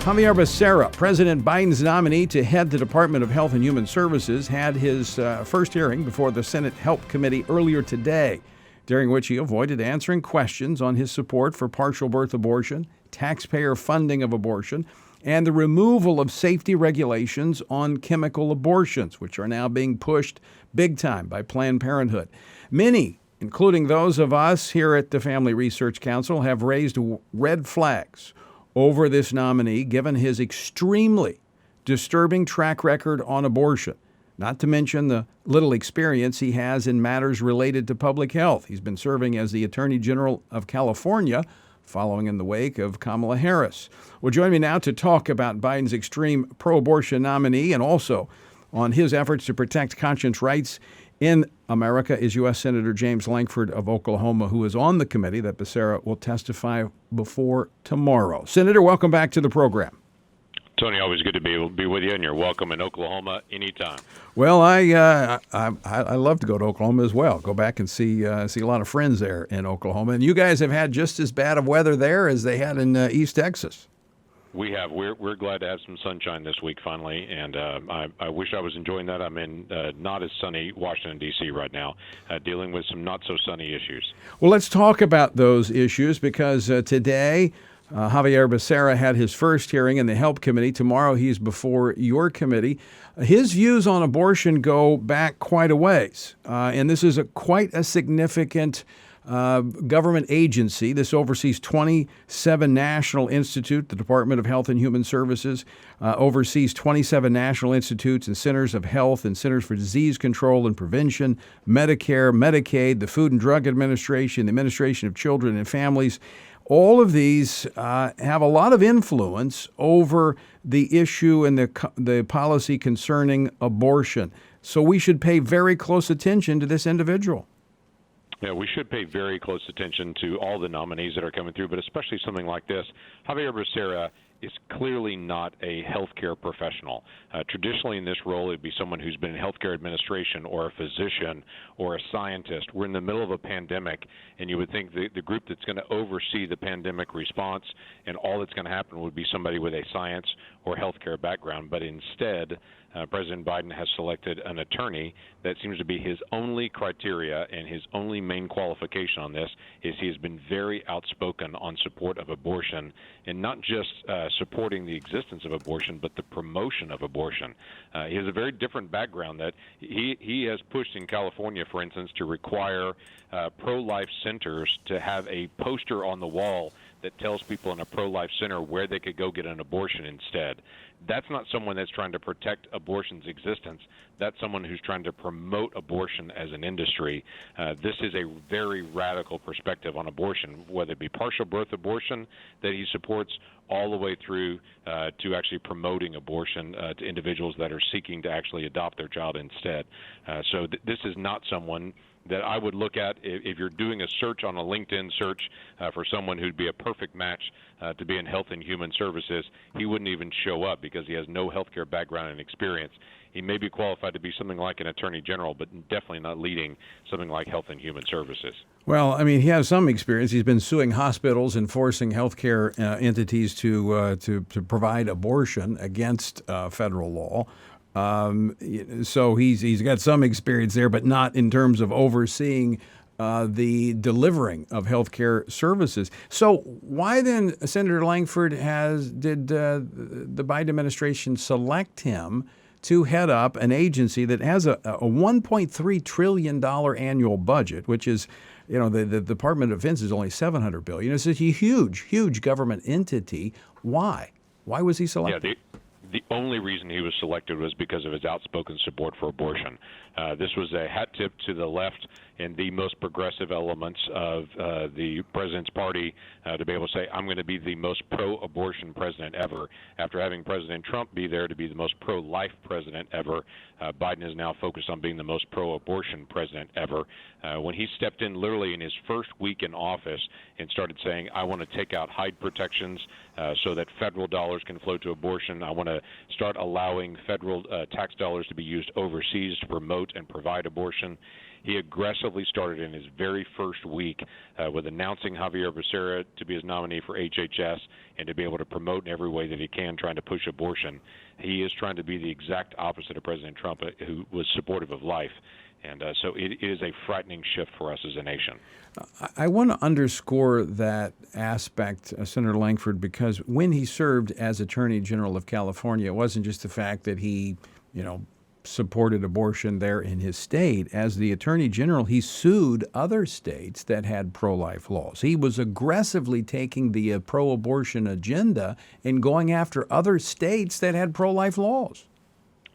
Xavier Becerra, President Biden's nominee to head the Department of Health and Human Services, had his first hearing before the Senate Help Committee earlier today, during which he avoided answering questions on his support for partial birth abortion, taxpayer funding of abortion, and the removal of safety regulations on chemical abortions, which are now being pushed big time by Planned Parenthood. Many, including those of us here at the Family Research Council, have raised red flags over this nominee, given his extremely disturbing track record on abortion, not to mention the little experience he has in matters related to public health. He's been serving as the Attorney General of California, following in the wake of Kamala Harris. Well, join me now to talk about Biden's extreme pro-abortion nominee and also on his efforts to protect conscience rights in America is U.S. Senator James Lankford of Oklahoma, who is on the committee that Becerra will testify before tomorrow. Senator, welcome back to the program. Tony, always good to be with you, and you're welcome in Oklahoma anytime. Well, I love to go to Oklahoma as well. Go back and see a lot of friends there in Oklahoma. And you guys have had just as bad of weather there as they had in East Texas. We have. We're glad to have some sunshine this week finally, and I wish I was enjoying that. I'm in not as sunny Washington, D.C. right now, dealing with some not so sunny issues. Well, let's talk about those issues because today Xavier Becerra had his first hearing in the Help Committee. Tomorrow he's before your committee. His views on abortion go back quite a ways, and this is quite a significant government agency. This oversees 27 national institutes. The Department of Health and Human Services oversees 27 national institutes and centers of health and centers for disease control and prevention, Medicare, Medicaid, the Food and Drug Administration, the Administration of Children and Families. All of these have a lot of influence over the issue and the policy concerning abortion. So we should pay very close attention to this individual. Yeah, we should pay very close attention to all the nominees that are coming through, but especially something like this. Xavier Becerra is clearly not a healthcare professional. Traditionally in this role, it'd be someone who's been in healthcare administration or a physician or a scientist. We're in the middle of a pandemic, and you would think the group that's going to oversee the pandemic response and all that's going to happen would be somebody with a science or healthcare background, but instead, President Biden has selected an attorney that seems to be his only criteria, and his only main qualification on this is he has been very outspoken on support of abortion, and not just supporting the existence of abortion, but the promotion of abortion. He has a very different background that he has pushed in California, for instance, to require pro-life centers to have a poster on the wall that tells people in a pro-life center where they could go get an abortion instead. That's not someone that's trying to protect abortion's existence. That's someone who's trying to promote abortion as an industry. This is a very radical perspective on abortion, whether it be partial birth abortion that he supports all the way through to actually promoting abortion to individuals that are seeking to actually adopt their child instead. So this is not someone that I would look at if you're doing a search on a LinkedIn search for someone who'd be a perfect match to be in health and human services. He wouldn't even show up because he has no healthcare background and experience. He may be qualified to be something like an attorney general, but definitely not leading something like health and human services. Well, I mean, he has some experience. He's been suing hospitals and forcing healthcare entities to provide abortion against federal law. So he's got some experience there, but not in terms of overseeing the delivering of healthcare services. So why then, Senator Lankford, did the Biden administration select him to head up an agency that has a $1.3 trillion annual budget, which is, the Department of Defense is only $700 billion. It's a huge government entity. Why? Why was he selected? Yeah, the only reason he was selected was because of his outspoken support for abortion. This was a hat tip to the left and the most progressive elements of the president's party to be able to say, I'm going to be the most pro-abortion president ever. After having President Trump be there to be the most pro-life president ever, Biden is now focused on being the most pro-abortion president ever. When he stepped in literally in his first week in office and started saying, I want to take out Hyde protections so that federal dollars can flow to abortion. I want to start allowing federal tax dollars to be used overseas to promote and provide abortion. He aggressively started in his very first week with announcing Xavier Becerra to be his nominee for HHS and to be able to promote in every way that he can, trying to push abortion. He is trying to be the exact opposite of President Trump, who was supportive of life. And so it is a frightening shift for us as a nation. I want to underscore that aspect, Senator Lankford, because when he served as Attorney General of California, it wasn't just the fact that he, supported abortion there in his state. As the Attorney General, he sued other states that had pro-life laws. He was aggressively taking the pro-abortion agenda and going after other states that had pro-life laws.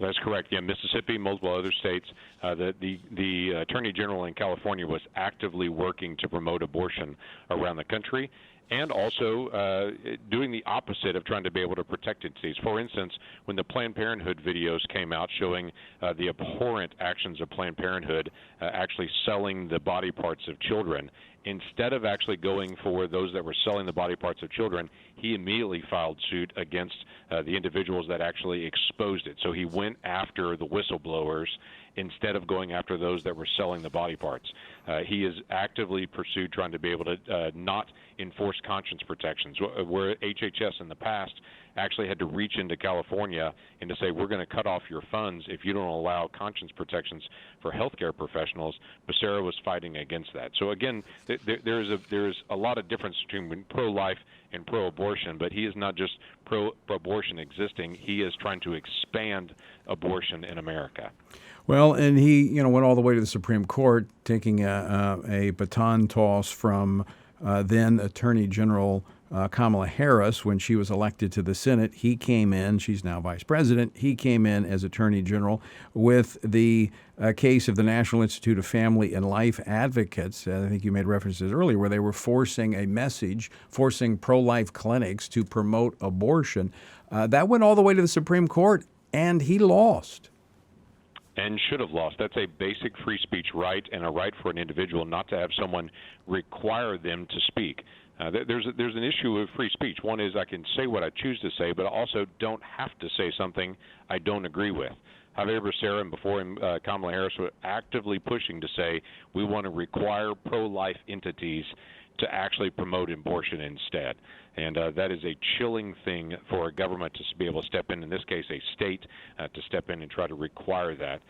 That's correct. Yeah, Mississippi, multiple other states. The Attorney General in California was actively working to promote abortion around the country, and also doing the opposite of trying to be able to protect entities. For instance, when the Planned Parenthood videos came out showing the abhorrent actions of Planned Parenthood actually selling the body parts of children, instead of actually going for those that were selling the body parts of children, he immediately filed suit against the individuals that actually exposed it. So he went after the whistleblowers instead of going after those that were selling the body parts. He is actively pursued trying to be able to not enforce conscience protections, where HHS in the past actually had to reach into California and to say, we're going to cut off your funds if you don't allow conscience protections for healthcare professionals. Becerra was fighting against that. So again, there's a lot of difference between pro-life and pro-abortion, but he is not just pro-abortion existing. He is trying to expand abortion in America. Well, and he, went all the way to the Supreme Court, taking a baton toss from then Attorney General Kamala Harris when she was elected to the Senate. He came in, she's now vice president, he came in as Attorney General with the case of the National Institute of Family and Life Advocates. I think you made references earlier, where they were forcing a message, forcing pro-life clinics to promote abortion. That went all the way to the Supreme Court, and he lost. And should have lost. That's a basic free speech right, and a right for an individual not to have someone require them to speak. There's an issue with free speech. One is I can say what I choose to say, but I also don't have to say something I don't agree with. Xavier Becerra and before him Kamala Harris were actively pushing to say we want to require pro-life entities to actually promote abortion instead. And that is a chilling thing for a government to be able to step in this case a state, to step in and try to require that.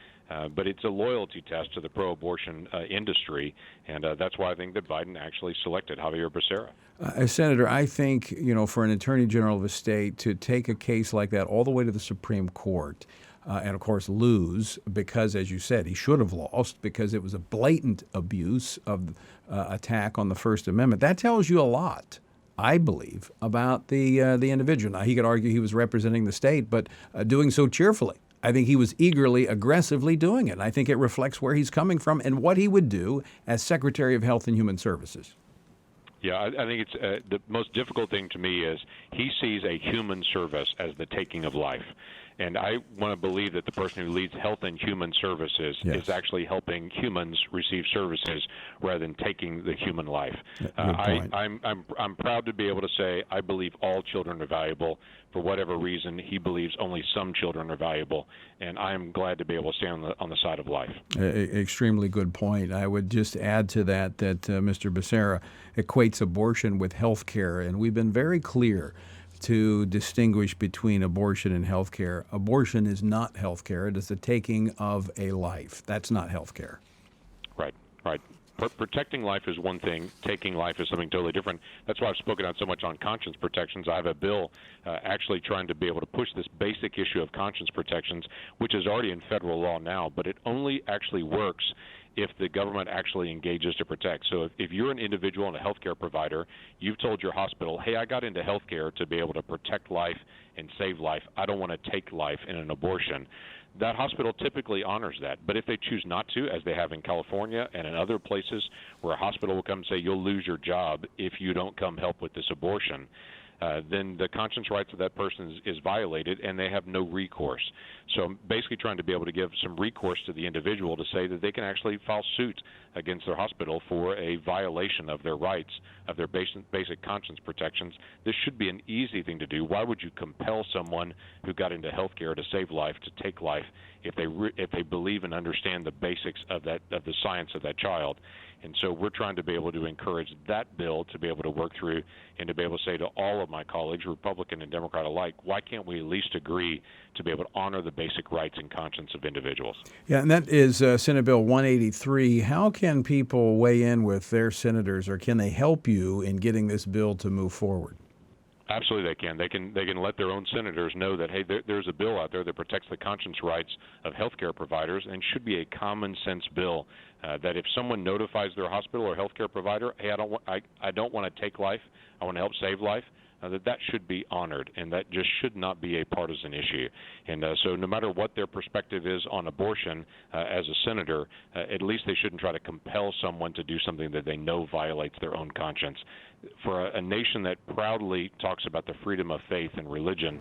But it's a loyalty test to the pro-abortion industry, and that's why I think that Biden actually selected Xavier Becerra. Senator, I think, for an attorney general of a state to take a case like that all the way to the Supreme Court, and of course lose because, as you said, he should have lost because it was a blatant abuse of attack on the First Amendment. That tells you a lot, I believe, about the individual. Now, he could argue he was representing the state, but doing so cheerfully. I think he was eagerly, aggressively doing it. And I think it reflects where he's coming from and what he would do as Secretary of Health and Human Services. Yeah, I think it's the most difficult thing to me is he sees a human service as the taking of life. And I want to believe that the person who leads Health and Human Services is actually helping humans receive services rather than taking the human life. I'm proud to be able to say I believe all children are valuable. For whatever reason, he believes only some children are valuable, and I'm glad to be able to stand on the side of life. Extremely good point. I would just add to that Mr. Becerra equates abortion with health care, and we've been very clear to distinguish between abortion and health care. Abortion is not health care. It is the taking of a life. That's not health care. Right. Protecting life is one thing. Taking life is something totally different. That's why I've spoken out so much on conscience protections. I have a bill actually trying to be able to push this basic issue of conscience protections, which is already in federal law now, but it only actually works if the government actually engages to protect. So if you're an individual and a healthcare provider, you've told your hospital, hey, I got into healthcare to be able to protect life and save life. I don't want to take life in an abortion. That hospital typically honors that. But if they choose not to, as they have in California and in other places where a hospital will come and say, you'll lose your job if you don't come help with this abortion, then the conscience rights of that person is violated, and they have no recourse. So I'm basically trying to be able to give some recourse to the individual to say that they can actually file suit against their hospital for a violation of their rights, of their basic conscience protections. This should be an easy thing to do. Why would you compel someone who got into health care to save life to take life if they believe and understand the basics of the science of that child. And so we're trying to be able to encourage that bill to be able to work through and to be able to say to all of my colleagues, Republican and Democrat alike, why can't we at least agree to be able to honor the basic rights and conscience of individuals? Yeah, and that is Senate Bill 183. How can people weigh in with their senators, or can they help you in getting this bill to move forward? Absolutely, they can. They can let their own senators know that, hey, there's a bill out there that protects the conscience rights of healthcare providers, and should be a common sense bill that if someone notifies their hospital or healthcare provider, hey, I don't want to take life, I want to help save life, that should be honored, and that just should not be a partisan issue. And so no matter what their perspective is on abortion, as a senator, at least they shouldn't try to compel someone to do something that they know violates their own conscience. For a nation that proudly talks about the freedom of faith and religion,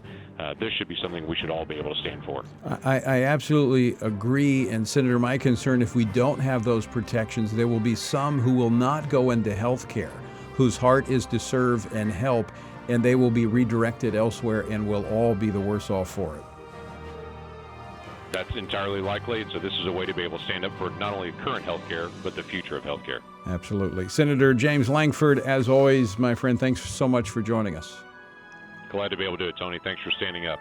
this should be something we should all be able to stand for. I absolutely agree. And Senator, my concern, if we don't have those protections, there will be some who will not go into health care, whose heart is to serve and help, and they will be redirected elsewhere and will all be the worse off for it. That's entirely likely, and so this is a way to be able to stand up for not only current health care, but the future of health care. Absolutely. Senator James Lankford, as always, my friend, thanks so much for joining us. Glad to be able to do it, Tony. Thanks for standing up.